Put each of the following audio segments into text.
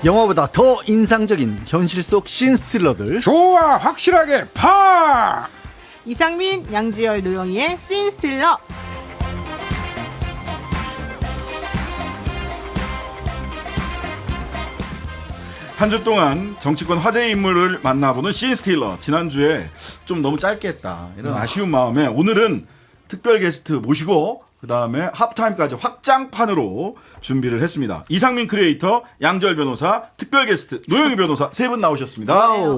영화보다 더 인상적인 현실 속 씬스틸러들. 좋아, 확실하게 파. 이상민, 양지열, 노영희의 씬스틸러. 한 주 동안 정치권 화제의 인물을 만나보는 씬스틸러. 지난주에 좀 너무 짧게 했다 이런 아쉬운 마음에 오늘은 특별 게스트 모시고 그 다음에 하프타임까지 확장판으로 준비를 했습니다. 이상민 크리에이터, 양지열 변호사, 특별 게스트 노영희 변호사 세 분 나오셨습니다.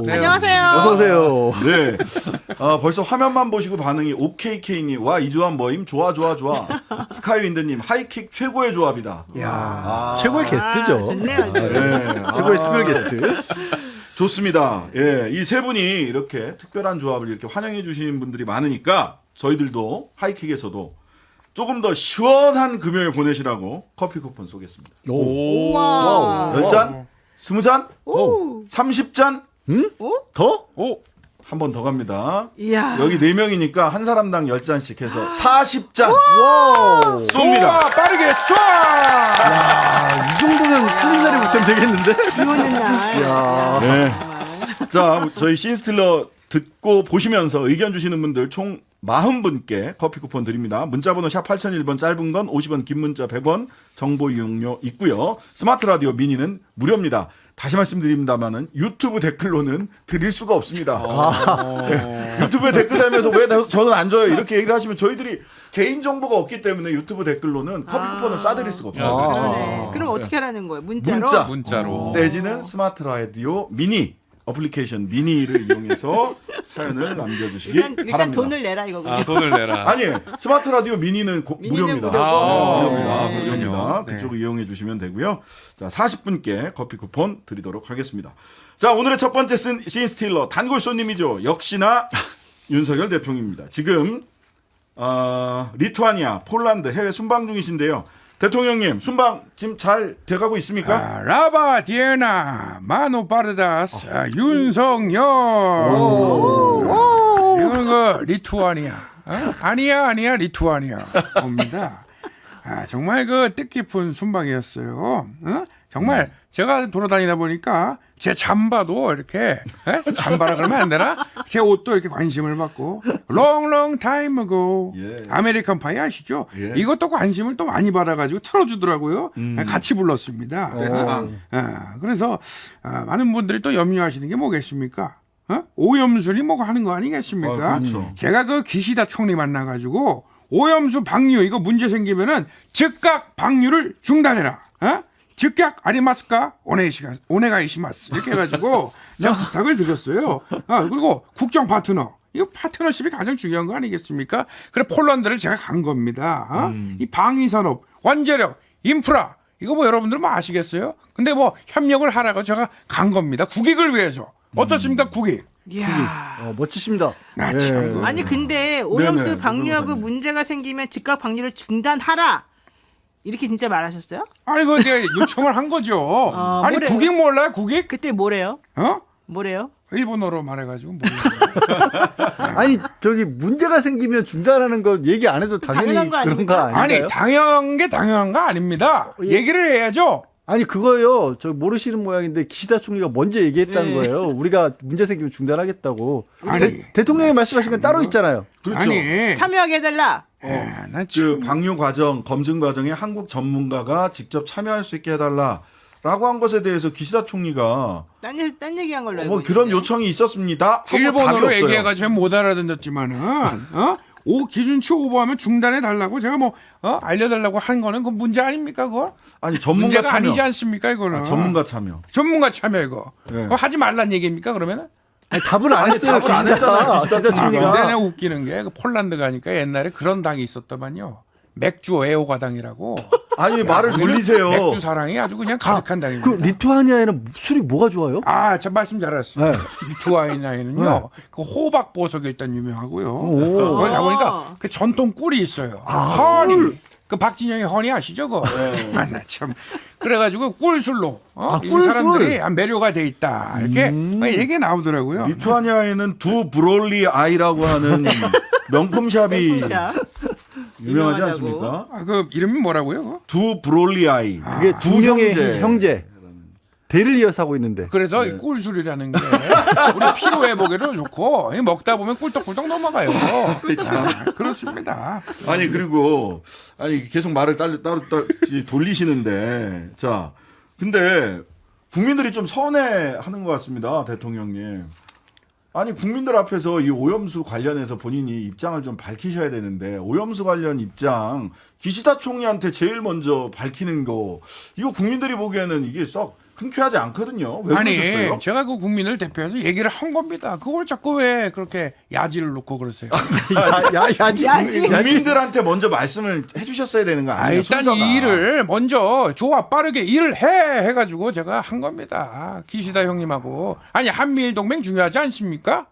네, 안녕하세요. 어서 오세요. 네, 벌써 화면만 보시고 반응이 OKK님, 와 이조한 모임 좋아 좋아 좋아. 스카이윈드님, 하이킥 최고의 조합이다. 최고의 게스트죠. 좋네요. 네, 최고의 특별 게스트. 좋습니다. 예, 이 세 분이 이렇게 특별한 조합을 이렇게 환영해 주신 분들이 많으니까 저희들도 하이킥에서도 조금 더 시원한 금요일 보내시라고 커피 쿠폰 쏘겠습니다. 오. 와. 10잔? 20잔? 오. 30잔? 더? 오, 한 번 더 갑니다. 이야. 여기 4명이니까 한 사람당 10잔씩 해서 40잔 와우. 쏩니다. 좋아, 빠르게 쏴. 이 정도면 살림살이 못하면 되겠는데? 비 오는 날. 야. 네. 자, 저희 씬스틸러 듣고 보시면서 의견 주시는 분들 총 40분께 커피 쿠폰 드립니다. 문자번호 샵 8001번, 짧은 건 50원, 긴 문자 100원, 정보 이용료 있고요. 스마트 라디오 미니는 무료입니다. 다시 말씀드립니다만은 유튜브 댓글로는 드릴 수가 없습니다. 네. 유튜브에 댓글 달면서 왜 저는 안 줘요 이렇게 얘기를 하시면 저희들이 개인 정보가 없기 때문에 유튜브 댓글로는 커피 쿠폰을 쏴드릴 수가 없어요. 네. 그럼 어떻게 하라는 거예요? 문자로? 문자로. 내지는 스마트 라디오 미니 어플리케이션 미니를 이용해서 사연을 남겨주시기 일단 바랍니다. 돈을 내라 이거군요. 돈을 내라. 아니 스마트 라디오 미니는 무료고. 무료입니다. 무료입니다. 네. 무료입니다. 네. 그쪽 이용해 주시면 되고요. 자, 40분께 커피 쿠폰 드리도록 하겠습니다. 자, 오늘의 첫 번째 씬스틸러 단골 손님이죠. 역시나 윤석열 대통령입니다. 지금 리투아니아, 폴란드 해외 순방 중이신데요. 대통령님 순방 지금 잘 돼가고 있습니까? 라바 디에나 마노 파르다스 윤석열. 이건 그 리투아니아. 아니야 리투아니아 옵니다. 정말 그 뜻깊은 순방이었어요. 정말 제가 돌아다니다 보니까 제 잠바도 이렇게 잠바라 그러면 안 되나? 제 옷도 이렇게 관심을 받고 long time ago 예. 아메리칸 파이 아시죠? 예. 이것도 관심을 또 많이 받아가지고 틀어주더라고요. 같이 불렀습니다. 참. 그래서 많은 분들이 또 염려하시는 게 뭐겠습니까? 오염수니 뭐가 하는 거 아니겠습니까? 그렇죠. 제가 그 기시다 총리 만나가지고 오염수 방류 이거 문제 생기면은 즉각 방류를 중단해라. 즉각 아리마스카 오네가이시마스 이렇게 해가지고 제가 부탁을 드렸어요. 그리고 국정 파트너 이거 파트너십이 가장 중요한 거 아니겠습니까? 그래 폴란드를 제가 간 겁니다. 이 방위산업, 원자력, 인프라 이거 뭐 여러분들 뭐 아시겠어요? 근데 뭐 협력을 하라고 제가 간 겁니다. 국익을 위해서 어떻습니까 국익? 이야. 멋지십니다. 참. 아니 근데 오염수 네네, 방류하고 변호사님. 문제가 생기면 즉각 방류를 중단하라. 이렇게 진짜 말하셨어요? 아니 그 내가 요청을 한 거죠. 아니 뭐래요? 국익 몰라요 국익? 그때 뭐래요? 어? 뭐래요? 일본어로 말해가지고 모르겠어요. 아니 저기 문제가 생기면 중단하는 걸 얘기 안 해도 당연히 당연한 거 그런 거 아닙니까? 아닌가요? 아니 당연한 거 아닙니다. 얘기를 해야죠. 아니 그거요. 저 모르시는 모양인데 기시다 총리가 먼저 얘기했다는 네. 거예요. 우리가 문제 생기면 중단하겠다고. 아니. 대통령이 말씀하신 건 따로 있잖아요. 그렇죠. 아니 참여하게 해달라. 나 그 참. 방류 과정, 검증 과정에 한국 전문가가 직접 참여할 수 있게 해달라라고 한 것에 대해서 기시다 총리가 딴 얘기한 걸로 알고 뭐 그런 있는데. 요청이 있었습니다. 하고 답이 일본어로 없어요. 얘기해가지고 못 알아듣었지만은 오 기준치 오버하면 중단해 달라고 제가 뭐 알려달라고 한 거는 그 문제 아닙니까 그거? 아니 전문가 문제가 참여. 아니지 않습니까 이거는? 전문가 참여. 전문가 참여 이거. 네. 그거 하지 말란 얘기입니까 그러면은? 아니, 답을 안 아니, 했어요. 답을 안 했잖아요, 기시다 근데 총리가. 내가 웃기는 게 그 폴란드 가니까 옛날에 그런 당이 있었더만요. 맥주 애호가당이라고. 아니 말을 돌리세요. 맥주 사랑이 아주 그냥 가득한 당입니다. 그 리투아니아에는 술이 뭐가 좋아요? 참 말씀 잘했어요. 네. 리투아니아에는요, 그 호박 보석이 일단 유명하고요. 오. 거기 가보니까 그 전통 꿀이 있어요. 허니. 그 박진영의 허니 아시죠? 그거? 나 참. 그래가지고 꿀술로 이 꿀술. 사람들이 매료가 돼 있다. 이렇게 얘기 나오더라고요. 리투아니아에는 두 브롤리 아이라고 하는 명품샵이 샵. 유명하지 유명하다고. 않습니까? 그 이름이 뭐라고요? 그거? 두 브롤리 아이. 그게 두 두 명의 형제. 대를 이어서 하고 있는데. 그래서 이 꿀술이라는 게 우리 피로 회복에도 좋고 이 먹다 보면 꿀떡꿀떡 넘어가요. 그렇습니다. 아니 그리고 아니 계속 말을 따로 돌리시는데 자 근데 국민들이 좀 서운해하는 것 같습니다, 대통령님. 아니 국민들 앞에서 이 오염수 관련해서 본인이 입장을 좀 밝히셔야 되는데 오염수 관련 입장 기시다 총리한테 제일 먼저 밝히는 거 이거 국민들이 보기에는 이게 썩 흔쾌하지 않거든요. 왜 아니 그러셨어요? 제가 그 국민을 대표해서 얘기를 한 겁니다. 그걸 자꾸 왜 그렇게 야지를 놓고 그러세요? 야지. 국민들한테 먼저 말씀을 해주셨어야 되는 거 아니에요? 일단 순서가. 이 일을 먼저 좋아 빠르게 일을 해가지고 제가 한 겁니다. 기시다 형님하고 아니 한미일 동맹 중요하지 않습니까?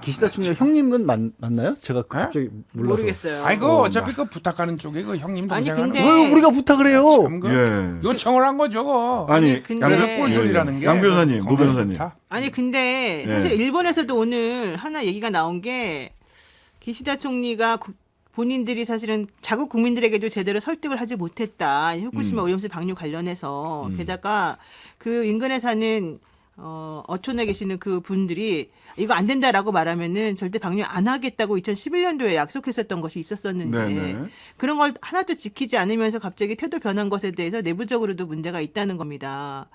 기시다 총리 형님은 맞나요? 제가 갑자기 몰라서. 모르겠어요. 아이고 어차피 그 부탁하는 쪽에 그 형님 아니, 동생 근데- 왜 우리가 부탁을 해요? 예. 요청을 한 거죠. 아니 근데- 양, 그래서 꿀술이라는 게 양 변호사님, 노 건강에 변호사님. 좋다. 아니 근데 네. 사실 일본에서도 오늘 하나 얘기가 나온 게 기시다 총리가 본인들이 사실은 자국 국민들에게도 제대로 설득을 하지 못했다. 이 후쿠시마 오염수 방류 관련해서 게다가 그 인근에 사는 어촌에 계시는 그 분들이 이거 안 된다라고 말하면은 절대 방류 안 하겠다고 2011년도에 약속했었던 것이 있었었는데 네네. 그런 걸 하나도 지키지 않으면서 갑자기 태도 변한 것에 대해서 내부적으로도 문제가 있다는 겁니다.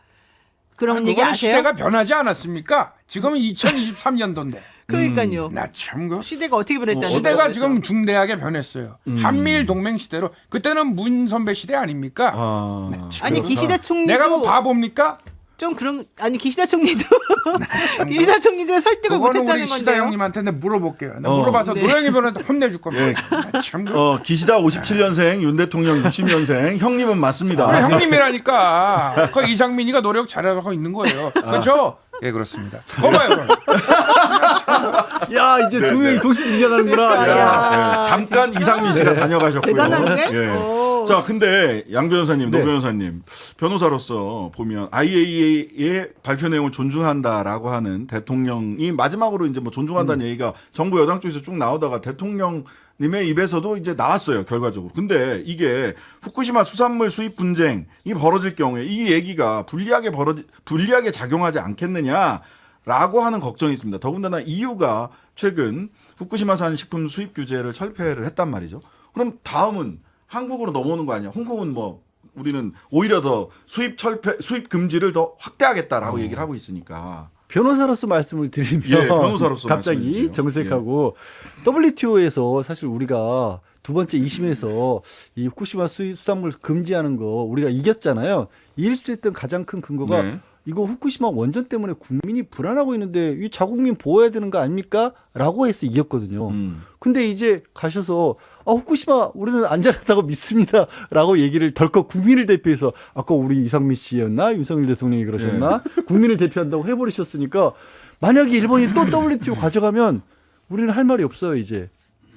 그런 얘기 그거는 아세요? 시대가 변하지 않았습니까? 지금은 2023년도인데. 그러니까요. 나참 그. 시대가 어떻게 변했다는 시대가 거예요, 지금 중대하게 변했어요. 한미일 동맹 시대로 그때는 문 선배 시대 아닙니까? 아, 아니 기시다 총리도 내가 뭐 바보입니까? 좀 그런 아니 기시다 총리도 기시다 총리도 설득을 그거는 못했다는 우리 시다 건데요. 형님한테 내가 물어볼게요. 내가 어. 물어봐서 네. 노영희 변호사한테 혼내줄 겁니다. 예. 참 그. 기시다 57년생, 윤 대통령 60년생, 형님은 맞습니다. 우리 형님이라니까. 그 이상민이가 노력 잘하고 있는 거예요. 그렇죠? 예, 그렇습니다. 거봐요. 그럼. 야 이제 두 명이 동시에 등장하는구나. 야. 예, 잠깐 이상민 씨가 다녀가셨고요. 대단한데? 예. 오. 자, 근데 양 변호사님, 노 네. 변호사님, 변호사로서 보면 IAEA의 발표 내용을 존중한다라고 하는 대통령이 마지막으로 이제 뭐 존중한다는 얘기가 정부 여당 쪽에서 쭉 나오다가 대통령님의 입에서도 이제 나왔어요, 결과적으로. 근데 이게 후쿠시마 수산물 수입 분쟁이 벌어질 경우에 이 얘기가 불리하게 작용하지 않겠느냐라고 하는 걱정이 있습니다. 더군다나 EU가 최근 후쿠시마산 식품 수입 규제를 철폐를 했단 말이죠. 그럼 다음은 한국으로 넘어오는 거 아니야? 홍콩은 뭐 우리는 오히려 더 수입 금지를 더 확대하겠다라고 얘기를 하고 있으니까. 변호사로서 말씀을 드리면 예, 변호사로서 갑자기 말씀해 주세요. 정색하고 WTO에서 사실 우리가 두 번째 2심에서 이 후쿠시마 수산물 금지하는 거 우리가 이겼잖아요. 이길 수 있던 가장 큰 근거가 네. 이거 후쿠시마 원전 때문에 국민이 불안하고 있는데 이 자국민 보호해야 되는 거 아닙니까? 라고 해서 이겼거든요. 근데 이제 가셔서 후쿠시마 우리는 안전하다고 믿습니다. 라고 얘기를 덜컥 국민을 대표해서 아까 우리 이상민 씨였나? 윤석열 대통령이 그러셨나? 국민을 대표한다고 해버리셨으니까 만약에 일본이 또 WTO 가져가면 우리는 할 말이 없어요 이제.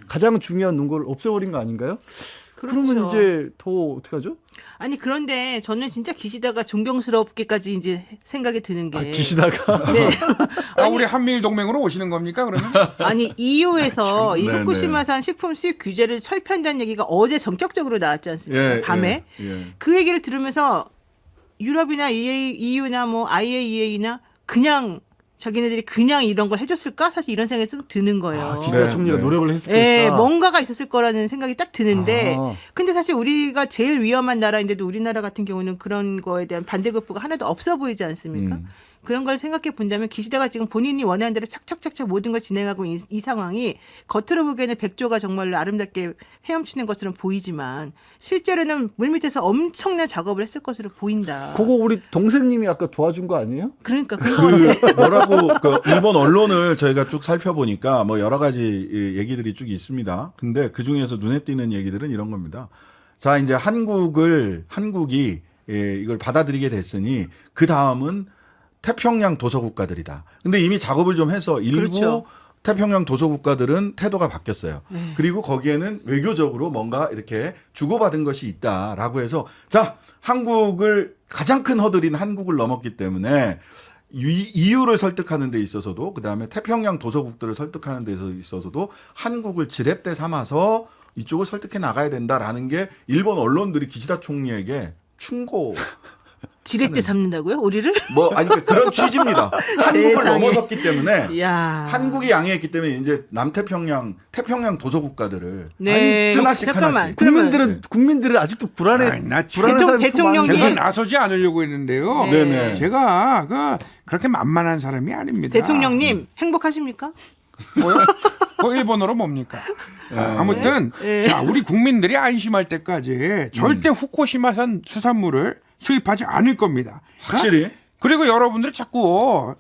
가장 중요한 논거를 없애버린 거 아닌가요? 그렇죠. 그러면 이제 더 어떻게 하죠? 아니 그런데 저는 진짜 기시다가 존경스럽게까지 이제 생각이 드는 게 기시다가 네. 우리 한미일 동맹으로 오시는 겁니까, 그러면? 아니 EU에서 이 네네. 후쿠시마산 식품 수입 규제를 철폐한다는 얘기가 어제 전격적으로 나왔지 않습니까? 밤에 그 얘기를 들으면서 유럽이나 EU나 뭐 IAEA나 그냥 자기네들이 그냥 이런 걸 해줬을까? 사실 이런 생각이 좀 드는 거예요. 기시다 네, 총리가 네. 노력을 했을 예, 것이다. 뭔가가 있었을 거라는 생각이 딱 드는데, 아. 근데 사실 우리가 제일 위험한 나라인데도 우리나라 같은 경우는 그런 거에 대한 반대급부가 하나도 없어 보이지 않습니까? 그런 걸 생각해 본다면 기시다가 지금 본인이 원하는 대로 착착착착 모든 걸 진행하고 이 상황이 겉으로 보기에는 백조가 정말로 아름답게 헤엄치는 것처럼 보이지만 실제로는 물밑에서 엄청난 작업을 했을 것으로 보인다. 그거 우리 동생님이 아까 도와준 거 아니에요? 그러니까 그거 뭐라고 일본 언론을 저희가 쭉 살펴보니까 뭐 여러 가지 얘기들이 쭉 있습니다. 근데 그 중에서 눈에 띄는 얘기들은 이런 겁니다. 자, 이제 한국이 이걸 받아들이게 됐으니 그 다음은 태평양 도서국가들이다. 근데 이미 작업을 좀 해서 일부 그렇죠. 태평양 도서국가들은 태도가 바뀌었어요. 그리고 거기에는 외교적으로 뭔가 이렇게 주고받은 것이 있다라고 해서 자, 가장 큰 허들인 한국을 넘었기 때문에 EU를 설득하는 데 있어서도 그다음에 태평양 도서국들을 설득하는 데 있어서도 한국을 지렛대 삼아서 이쪽을 설득해 나가야 된다라는 게 일본 언론들이 기시다 총리에게 충고 지렛대 잡는다고요? 우리를? 뭐 아니 그런 취지입니다. 한국을 세상에. 넘어섰기 때문에 이야. 한국이 양해했기 때문에 이제 태평양 도서 국가들을 네. 하나씩 잠깐만. 하나씩. 국민들은 아직도 아이, 나 불안한 사람이 대통령이- 제가 나서지 않으려고 했는데요. 네네. 제가 그렇게 만만한 사람이 아닙니다. 대통령님 행복하십니까? 뭐요? 일본어로 뭡니까? 아무튼 네. 자, 우리 국민들이 안심할 때까지 절대 후쿠시마산 수산물을 수입하지 않을 겁니다. 확실히. 그리고 여러분들이 자꾸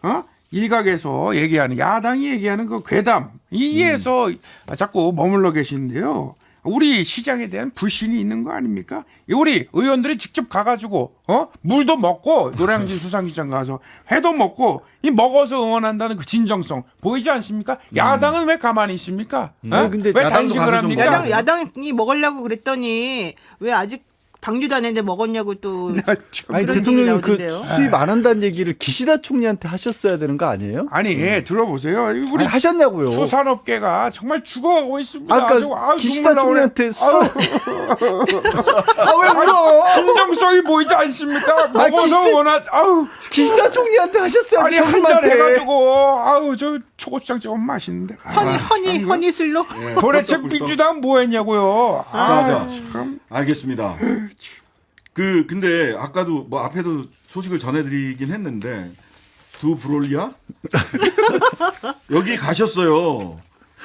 일각에서 얘기하는 야당이 얘기하는 그 괴담 이에서 자꾸 머물러 계시는데요. 우리 시장에 대한 불신이 있는 거 아닙니까? 우리 의원들이 직접 가가지고 물도 먹고 노량진 수산시장 가서 회도 먹고 이 먹어서 응원한다는 그 진정성 보이지 않습니까? 야당은 왜 가만히 있습니까? 근데 왜 야당도 단식을 가서 좀 합니까? 야당이 먹으려고 그랬더니 왜 아직 방류도 안 했는데 먹었냐고 또 아니 그런 대통령이 얘기 그 나오던데요. 수입 안 한다는 얘기를 기시다 총리한테 하셨어야 되는 거 아니에요? 아니 들어보세요. 우리 아니, 하셨냐고요? 수산업계가 정말 죽어가고 있습니다. 아주, 아까 기시다 눈물 나오네. 총리한테 아왜 울어? 진정성이 보이지 않습니까? 아, 먹어서 원하 아우 기시다 총리한테 하셨어야지. 아니 한 잔 형님한테. 해가지고 아우 저 초고추장 조금 맛있는데. 허니슬로 도대체 민주당 뭐 했냐고요. 자. 참. 알겠습니다. 근데 아까도 뭐 앞에도 소식을 전해드리긴 했는데 두 브롤리아 여기 가셨어요.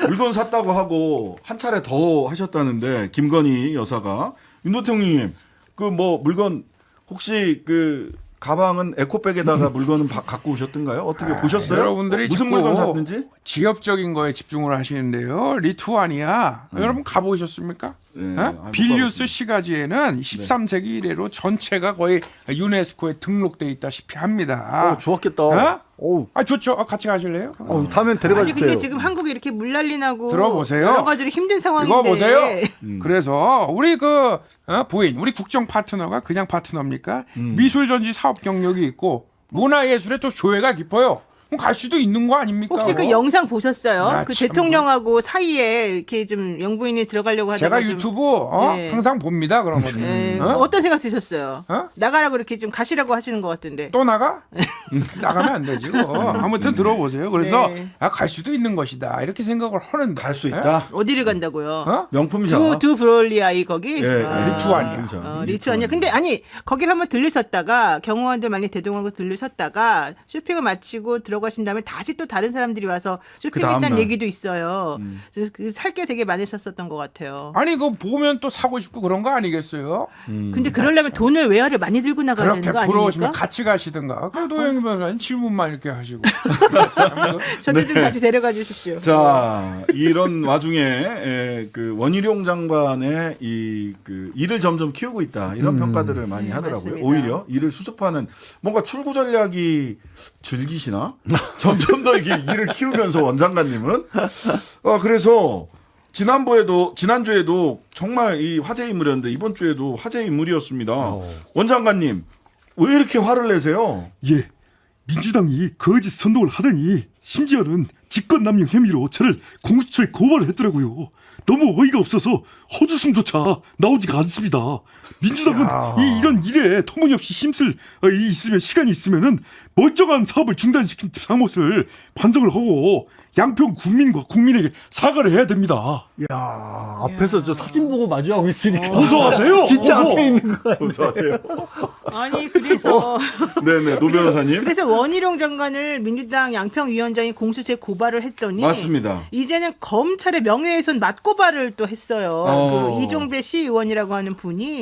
물건 샀다고 하고 한 차례 더 하셨다는데 김건희 여사가 윤 대통령님 그 뭐 물건 혹시 그 가방은 에코백에다가 물건은 갖고 오셨던가요? 어떻게 보셨어요? 여러분들이 무슨 자꾸 물건 샀는지? 지역적인 거에 집중을 하시는데요. 리투아니아 여러분 가보셨습니까? 네, 빌뉴스 시가지에는 13세기 이래로 전체가 거의 유네스코에 등록돼 있다시피 합니다. 좋았겠다. 어? 좋죠. 같이 가실래요? 다음엔 데려가 아니 주세요. 근데 지금 한국이 이렇게 물난리 나고 들어보세요. 여러 가지로 힘든 상황인데 이거 보세요. 그래서 우리 그 부인, 우리 국정 파트너가 그냥 파트너입니까? 미술 전시 사업 경력이 있고 문화예술에 또 조예가 깊어요. 그럼 갈 수도 있는 거 아닙니까? 혹시 그 영상 보셨어요? 나 그 참. 대통령하고 사이에 이렇게 좀 영부인이 들어가려고 하다가 제가 좀, 유튜브 네. 항상 봅니다. 그런 거. 어떤 생각 드셨어요? 어? 나가라고 이렇게 좀 가시라고 하시는 것 같은데. 또 나가? 나가면 안 되지. 아무튼 들어보세요. 그래서 네. 갈 수도 있는 것이다. 이렇게 생각을 하는데. 갈 수 있다. 어디를 간다고요? 어? 명품샵. 두 브롤리아이 거기? 예, 리투아니아. 리투아니아. 근데 아니 거기를 한번 들르셨다가 경호원들 많이 대동하고 들르셨다가 쇼핑을 마치고 들어가신 다음에 다시 또 다른 사람들이 와서 쇼핑했다는 다음날. 얘기도 있어요. 살 게 되게 많으셨었던 것 같아요. 아니 그거 보면 또 사고 싶고 그런 거 아니겠어요? 근데 그러려면 돈을 외화를 많이 들고 나가야 그렇게 되는 거 부러우시면 아닙니까? 같이 가시든가. 그럼 노영희 변호사님 질문만 이렇게 하시고. 저도 좀 같이 데려가 주십시오. 자, 이런 와중에 그 원희룡 장관의 그 일을 점점 키우고 있다 이런 평가들을 많이 하더라고요. 맞습니다. 오히려 일을 수습하는 뭔가 출구 전략이 즐기시나? 점점 더 이게 일을 키우면서 원 장관님은 그래서 지난주에도 정말 이 화제 인물이었는데 이번 주에도 화제 인물이었습니다. 원 장관님 왜 이렇게 화를 내세요? 예, 민주당이 거짓 선동을 하더니 심지어는 직권남용 혐의로 저를 공수처에 고발을 했더라고요. 너무 어이가 없어서 헛웃음조차 나오지가 않습니다. 민주당은 이런 일에 터무니없이 힘쓸 있으면 시간이 있으면은 멀쩡한 사업을 중단시킨 잘못을 반성을 하고 양평 국민과 국민에게 사과를 해야 됩니다. 야, 앞에서 저 사진 보고 마주하고 있으니까 고소하세요. 진짜 고소. 앞에 있는 거 같네. 어서하세요. 아니 그래서 네네, 노 변호사님. 그래서 원희룡 장관을 민주당 양평위원장이 공수처에 고발을 했더니 맞습니다. 이제는 검찰의 명예훼손 맞고발을 또 했어요. 그 이종배 시의원이라고 하는 분이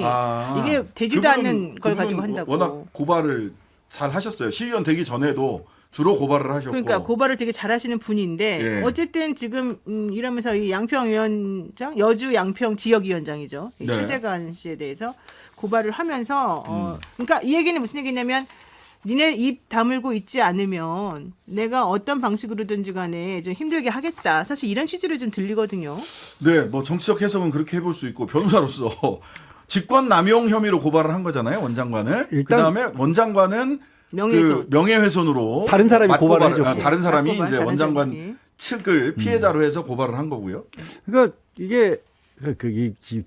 이게 되지도 않는 걸 가지고 한다고. 워낙 고발을 잘 하셨어요. 시의원 되기 전에도 주로 고발을 하셨고. 그러니까 고발을 되게 잘하시는 분인데 예. 어쨌든 지금 이러면서 이 양평위원장 여주 양평 지역위원장이죠. 이 네. 최재관 씨에 대해서 고발을 하면서 그러니까 이 얘기는 무슨 얘기냐면 니네 입 다물고 있지 않으면 내가 어떤 방식으로든지 간에 좀 힘들게 하겠다. 사실 이런 취지로 좀 들리거든요. 네, 뭐 정치적 해석은 그렇게 해볼 수 있고 변호사로서 직권 남용 혐의로 고발을 한 거잖아요, 원 장관을. 일단 그다음에 원 장관은 명예훼손. 그 명예훼손으로 다른 사람이 맞고발을- 고발을 해줬고. 다른 사람이 맞고발, 이제 다른 원 장관 사람이. 측을 피해자로 해서 고발을 한 거고요. 그러니까 이게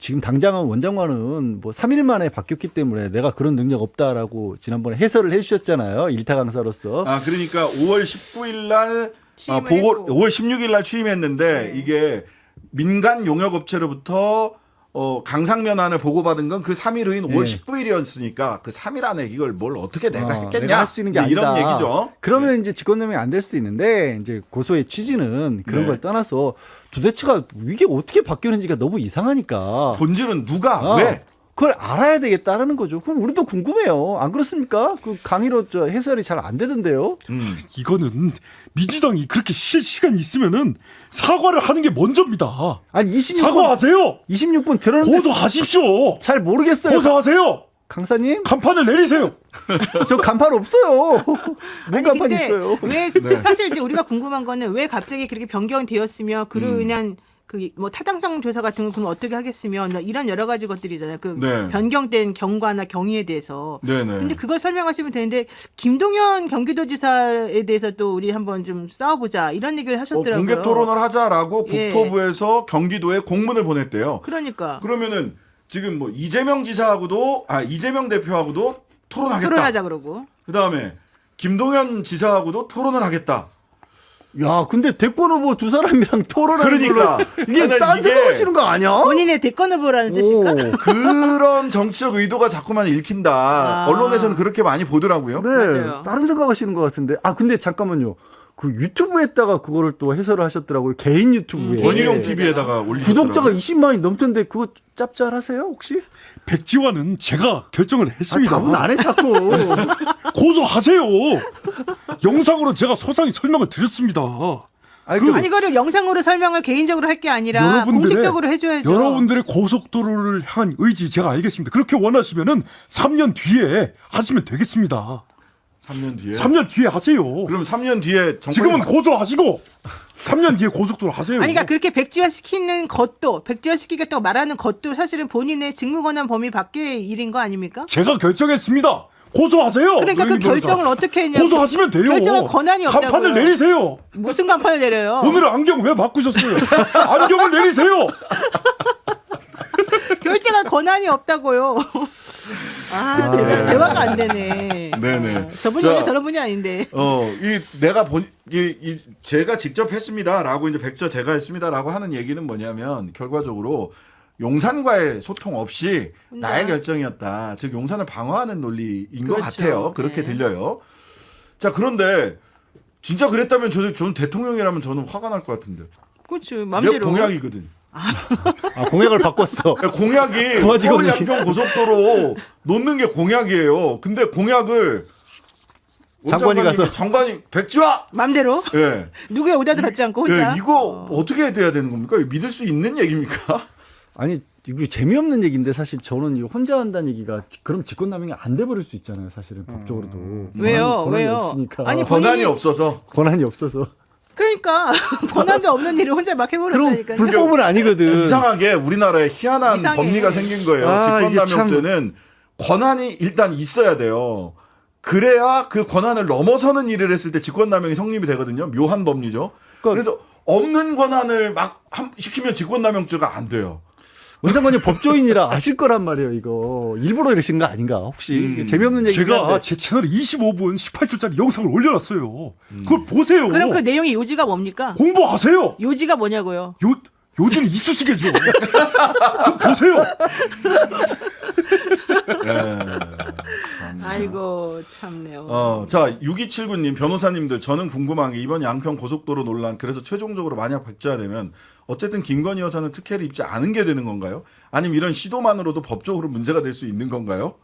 지금 당장은 원장관은 뭐 3일 만에 바뀌었기 때문에 내가 그런 능력 없다라고 지난번에 해설을 해주셨잖아요. 일타 강사로서. 아 그러니까 5월 19일 날 취임을 보고 했고. 5월 16일 날 취임했는데 이게 민간 용역 업체로부터 강상면안을 보고받은 건 그 3일 후인 5월 19일이었으니까 그 3일 안에 이걸 뭘 어떻게 내가 했겠냐 내가 할 수 있는 게 이제 아니다. 이런 얘기죠. 그러면 이제 직권남용이 안 될 수도 있는데 이제 고소의 취지는 그런 네. 걸 떠나서 도대체가 이게 어떻게 바뀌었는지가 너무 이상하니까. 본질은 누가 아, 왜? 그걸 알아야 되겠다라는 거죠. 그럼 우리도 궁금해요. 안 그렇습니까? 그 강의로 해설이 잘 안 되던데요. 이거는 민주당이 그렇게 시간이 있으면은 사과를 하는 게 먼저입니다. 아니 26분 사과하세요. 26분 들었는데 고소하십시오. 잘 모르겠어요. 고소하세요. 강사님, 간판을 내리세요. 저 간판 없어요. 뭔 아니, 간판 근데 있어요? 왜 네. 사실 이제 우리가 궁금한 거는 왜 갑자기 그렇게 변경되었으며 그로 인한 그 뭐 타당성 조사 같은 거 그럼 어떻게 하겠으면 이런 여러 가지 것들이잖아요. 그 네. 변경된 경과나 경위에 대해서. 네네. 근데 그걸 설명하시면 되는데 김동연 경기도지사에 대해서 또 우리 한번 좀 싸워보자 이런 얘기를 하셨더라고요. 공개 토론을 하자라고 예. 국토부에서 경기도에 공문을 보냈대요. 그러니까 그러면은 지금 뭐 이재명 대표하고도 토론하겠다. 토론하자 그러고. 그다음에 김동연 지사하고도 토론을 하겠다. 야, 근데 대권 후보 두 사람이랑 토론하는 그러니까. 걸로 이게 나는 딴 이게- 생각하시는 거 아니야? 본인의 대권 후보라는 뜻인가? 오. 그런 정치적 의도가 자꾸만 읽힌다. 아. 언론에서는 그렇게 많이 보더라고요. 네, 맞아요. 다른 생각하시는 것 같은데. 아, 근데 잠깐만요. 그 유튜브에다가 그거를 또 해설을 하셨더라고요. 개인 유튜브에. 원희룡 네. TV에다가 올리셨더라고요. 구독자가 20만이 넘던데 그거 짭짤하세요 혹시? 백지화는 제가 결정을 했습니다. 답은 안 해 자꾸. 고소하세요. 영상으로 제가 소상히 설명을 드렸습니다. 아니, 그- 아니 이거를 영상으로 설명을 개인적으로 할 게 아니라 여러분들의- 공식적으로 해줘야죠. 여러분들의 고속도로를 향한 의지 제가 알겠습니다. 그렇게 원하시면은 3년 뒤에 하시면 되겠습니다. 3년 뒤에. 3년 뒤에 하세요. 그럼 3년 뒤에 정권이 지금은 고소하시고 3년 뒤에 고속도로 하세요. 아니 그러니까 그렇게 백지화시키는 것도 백지화시키겠다고 말하는 것도 사실은 본인의 직무권한 범위 밖의 일인 거 아닙니까? 제가 결정했습니다. 고소하세요. 그러니까 그 의견 변호사. 결정을 어떻게 했냐고. 고소하시면 돼요. 결정할 권한이 없다고요. 간판을 내리세요. 무슨 간판을 내려요? 오늘 안경 왜 바꾸셨어요? 안경을 내리세요. 결정할 권한이 없다고요. 아, 대화가 안 되네. 네네. 저분이 자, 원래 저런 분이 아닌데. 내가 제가 직접 했습니다라고 이제 백저 제가 했습니다라고 하는 얘기는 뭐냐면 결과적으로 용산과의 소통 없이 혼자. 나의 결정이었다. 즉 용산을 방어하는 논리인 것 그렇죠. 같아요. 그렇게 네. 들려요. 자 그런데 진짜 그랬다면 저는 대통령이라면 저는 화가 날 것 같은데. 그렇죠. 내 마음대로. 공약이거든. 아, 공약을 바꿨어. 공약이 부하직원이. 서울 양평 고속도로 놓는 게 공약이에요. 근데 공약을 장관이 가서. 장관이 백지화. 마음대로. 예. 누구의 오다도 받지 않고 혼자. 예, 이거 어떻게 돼야 되는 겁니까? 이거 믿을 수 있는 얘기입니까? 아니 이게 재미없는 얘기인데 사실 저는 이거 혼자 한다는 얘기가 그럼 직권남용이 안 돼버릴 수 있잖아요. 사실은 법적으로도. 왜요? 권한이 왜요? 없으니까. 아니, 권한이 본인이- 없어서. 권한이 없어서. 그러니까 권한도 없는 일을 혼자 막 그럼 해버렸다니까요. 불법은 아니거든. 이상하게 우리나라에 희한한 이상해. 법리가 생긴 거예요. 아, 이게 직권남용죄는 권한이 일단 있어야 돼요. 그래야 그 권한을 넘어서는 일을 했을 때 직권남용이 성립이 되거든요. 묘한 법리죠. 그러니까- 그래서 없는 권한을 막 시키면 직권남용죄가 안 돼요. 원장관님 법조인이라 아실 거란 말이에요. 이거 일부러 이러신 거 아닌가? 혹시 이게 재미없는 얘기인데. 제가 제 채널에 25분 18초짜리 영상을 올려놨어요. 그걸 보세요. 그럼 그 내용의 요지가 뭡니까? 공부하세요. 요지가 뭐냐고요? 요즘 이쑤시개죠. 그거 보세요. 아이고 참네요. 자, 6279님 변호사님들 저는 궁금한 게 이번 양평 고속도로 논란 그래서 최종적으로 만약 백지화되면 어쨌든 김건희 여사는 특혜를 입지 않은 게 되는 건가요? 아니면 이런 시도만으로도 법적으로 문제가 될 수 있는 건가요?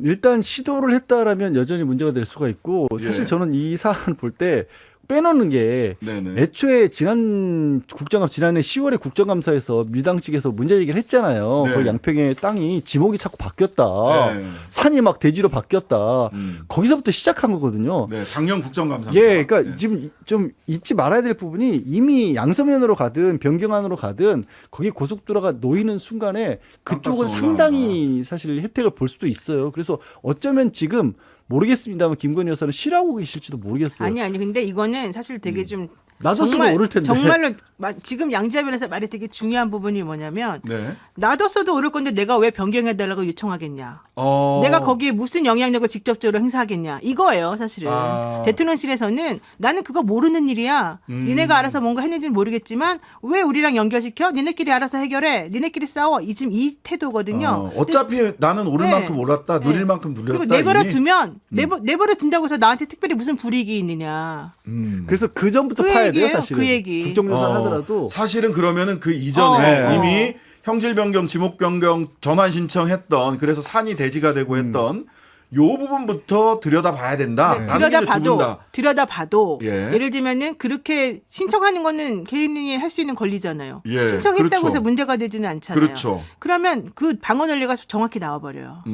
일단 시도를 했다라면 여전히 문제가 될 수가 있고 사실 예. 저는 이 사안을 볼 때 빼놓는 게 네네. 애초에 지난해 10월에 국정감사에서 민주당 측에서 문제 제기를 했잖아요. 네. 그 양평의 땅이 지목이 자꾸 바뀌었다. 네. 산이 막 대지로 바뀌었다. 음. 거기서부터 시작한 거거든요. 네, 작년 국정감사. 예, 그러니까 네. 지금 좀 잊지 말아야 될 부분이 이미 양서면으로 가든 변경안으로 가든 거기 고속도로가 놓이는 순간에 그쪽은 땅값은 상당히 사실 혜택을 볼 수도 있어요. 그래서 어쩌면 지금 모르겠습니다만 김건희 여사는 싫어하고 계실지도 모르겠어요. 아니 근데 이거는 사실 되게 좀 놔뒀어도 오를 텐데. 정말로 지금 양지아 변호사 말이 되게 중요한 부분이 뭐냐면 네. 놔뒀어도 오를 건데 내가 왜 변경해달라고 요청하겠냐. 내가 거기에 무슨 영향력을 직접적으로 행사하겠냐. 이거예요 사실은. 대통령실에서는 나는 그거 모르는 일이야. 니네가 알아서 뭔가 했는지는 모르겠지만 왜 우리랑 연결시켜? 니네끼리 알아서 해결해. 니네끼리 싸워. 지금 이 태도거든요. 어차피 나는 오를 네. 만큼 올랐다. 누릴 네. 만큼 누렸다. 그리고 내버려 이미. 두면 내버려 둔다고 해서 나한테 특별히 무슨 불이익이 있느냐. 그래서 그 전부터 그 파야 돼요, 얘기예요, 사실은. 그 얘기. 국정조사 하더라도 사실은 그러면은 그 이전에 어. 이미 형질 변경, 지목 변경 전환 신청했던 그래서 산이 대지가 되고 했던 요 부분부터 들여다봐야 된다. 네, 들여다봐도 예. 예를 들면은 그렇게 신청하는 거는 개인이 할 수 있는 권리잖아요. 예, 신청했다고 그렇죠. 해서 문제가 되지는 않잖아요. 그렇죠. 그러면 그 방어 논리가 정확히 나와버려요.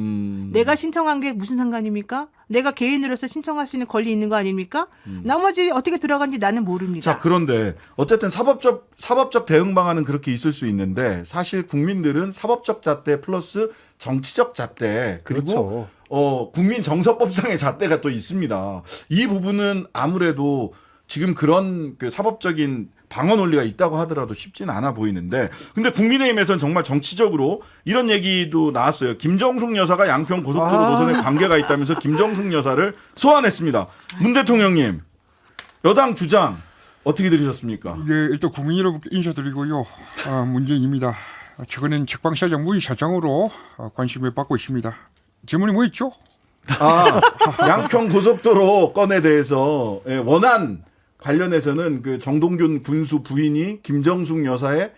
내가 신청한 게 무슨 상관입니까? 내가 개인으로서 신청할 수 있는 권리 있는 거 아닙니까? 나머지 어떻게 들어간지 나는 모릅니다. 자, 그런데 어쨌든 사법적 대응 방안은 그렇게 있을 수 있는데 사실 국민들은 사법적 잣대 플러스 정치적 잣대 그리고 그렇죠. 국민 정서법상의 잣대가 또 있습니다. 이 부분은 아무래도 지금 그런 그 사법적인 방어 논리가 있다고 하더라도 쉽지는 않아 보이는데 근데 국민의힘에서는 정말 정치적으로 이런 얘기도 나왔어요. 김정숙 여사가 양평 고속도로 노선에 관계가 있다면서 김정숙 여사를 소환했습니다. 문 대통령님 여당 주장 어떻게 들으셨습니까? 예, 일단 국민 여러분께 인사드리고요. 문재인입니다. 최근엔 책방사장 무인 사장으로 관심을 받고 있습니다. 질문이 뭐 있죠? 양평 고속도로 건에 대해서 원안 관련해서는 그 정동균 군수 부인이 김정숙 여사의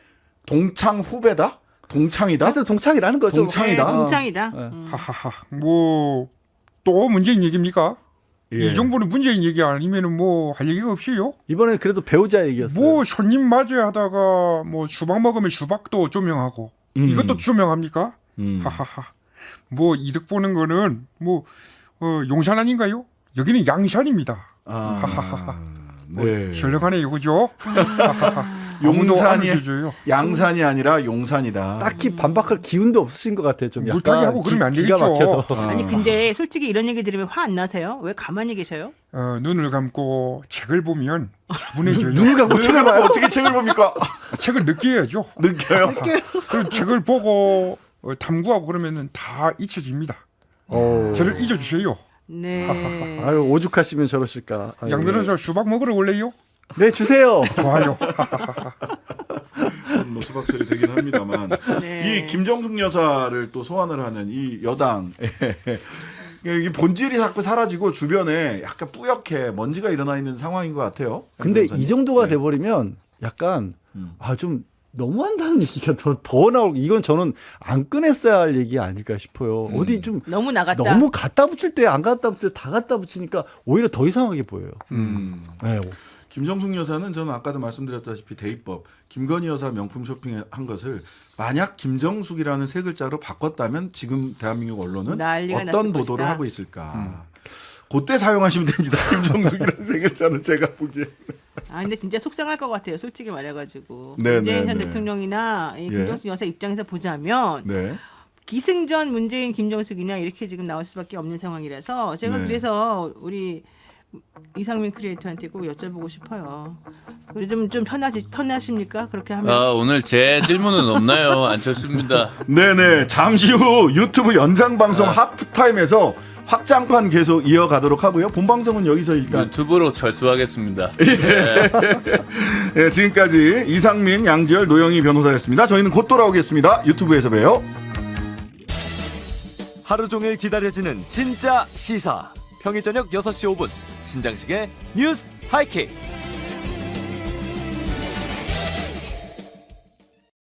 동창 후배다? 동창이다? 하여튼 동창이라는 거죠. 동창이다? 네, 동창이다. 하하하. 뭐 또 문재인 얘기입니까? 예. 이 정부는 문재인 얘기 아니면은 뭐 할 얘기가 없이요? 이번에 그래도 배우자 얘기였어요. 뭐 손님 맞이하다가 뭐 수박 먹으면 수박도 조명하고 이것도 조명합니까? 하하하. 뭐 이득 보는 거는 뭐 용산 아닌가요? 여기는 양산입니다. 하하하. 네. 썰렁하네요, 그죠? 용산이 용산이 양산이 아니라 용산이다. 딱히 반박할 기운도 없으신 것 같아요. 좀 물타기 약간 하고 그러면 안 기가 되겠죠. 막혀서. 아니 근데 솔직히 이런 얘기 들으면 화 안 나세요? 왜 가만히 계셔요? 눈을 감고 책을 보면 차분해져요. 눈을 감고 책을 보고 어떻게 책을 봅니까? 책을 느껴야죠. 느껴요. 그 책을 보고 탐구하고 그러면은 다 잊혀집니다. 저를 잊어주세요. 네. 아유 오죽하시면 저러실까. 아유, 양 변호사 수박 먹으러 올래요? 네 주세요. 좋아요. 뭐 수박 처리 되긴 합니다만 네. 이 김정숙 여사를 또 소환을 하는 이 여당 이 본질이 자꾸 사라지고 주변에 약간 뿌옇게 먼지가 일어나 있는 상황인 것 같아요. 근데 변호사님. 이 정도가 네. 돼버리면 약간 좀 너무한다는 얘기가 더 나오고 이건 저는 안 꺼냈어야 할 얘기 아닐까 싶어요. 어디 좀 너무 나갔다. 너무 갖다 붙일 때 안 갖다 붙일 때 다 갖다 붙이니까 오히려 더 이상하게 보여요. 네. 김정숙 여사는 저는 아까도 말씀드렸다시피 대입법 김건희 여사 명품 쇼핑한 것을 만약 김정숙이라는 세 글자로 바꿨다면 지금 대한민국 언론은 난리가 어떤 났을 보도를 것이다. 하고 있을까. 그때 사용하시면 됩니다. 김정숙이라는 세 글자는 제가 보기에. 근데 진짜 속상할 것 같아요. 솔직히 말해가지고 네, 문재인 네, 전 네. 대통령이나 이 김정숙 여사 입장에서 보자면 네. 기승전 문재인 김정숙이냐 이렇게 지금 나올 수밖에 없는 상황이라서 제가 네. 그래서 우리 이상민 크리에이터한테 꼭 여쭤보고 싶어요. 우리 좀 편하십니까? 그렇게 하면 오늘 제 질문은 없나요? 안쳤습니다. 네네. 잠시 후 유튜브 연장 방송 하프타임에서 확장판 계속 이어가도록 하고요. 본 방송은 여기서 일단 유튜브로 철수하겠습니다. 네, 지금까지 이상민, 양지열, 노영희 변호사였습니다. 저희는 곧 돌아오겠습니다. 유튜브에서 봬요. 하루 종일 기다려지는 진짜 시사. 평일 저녁 6시 5분 신장식의 뉴스 하이킥.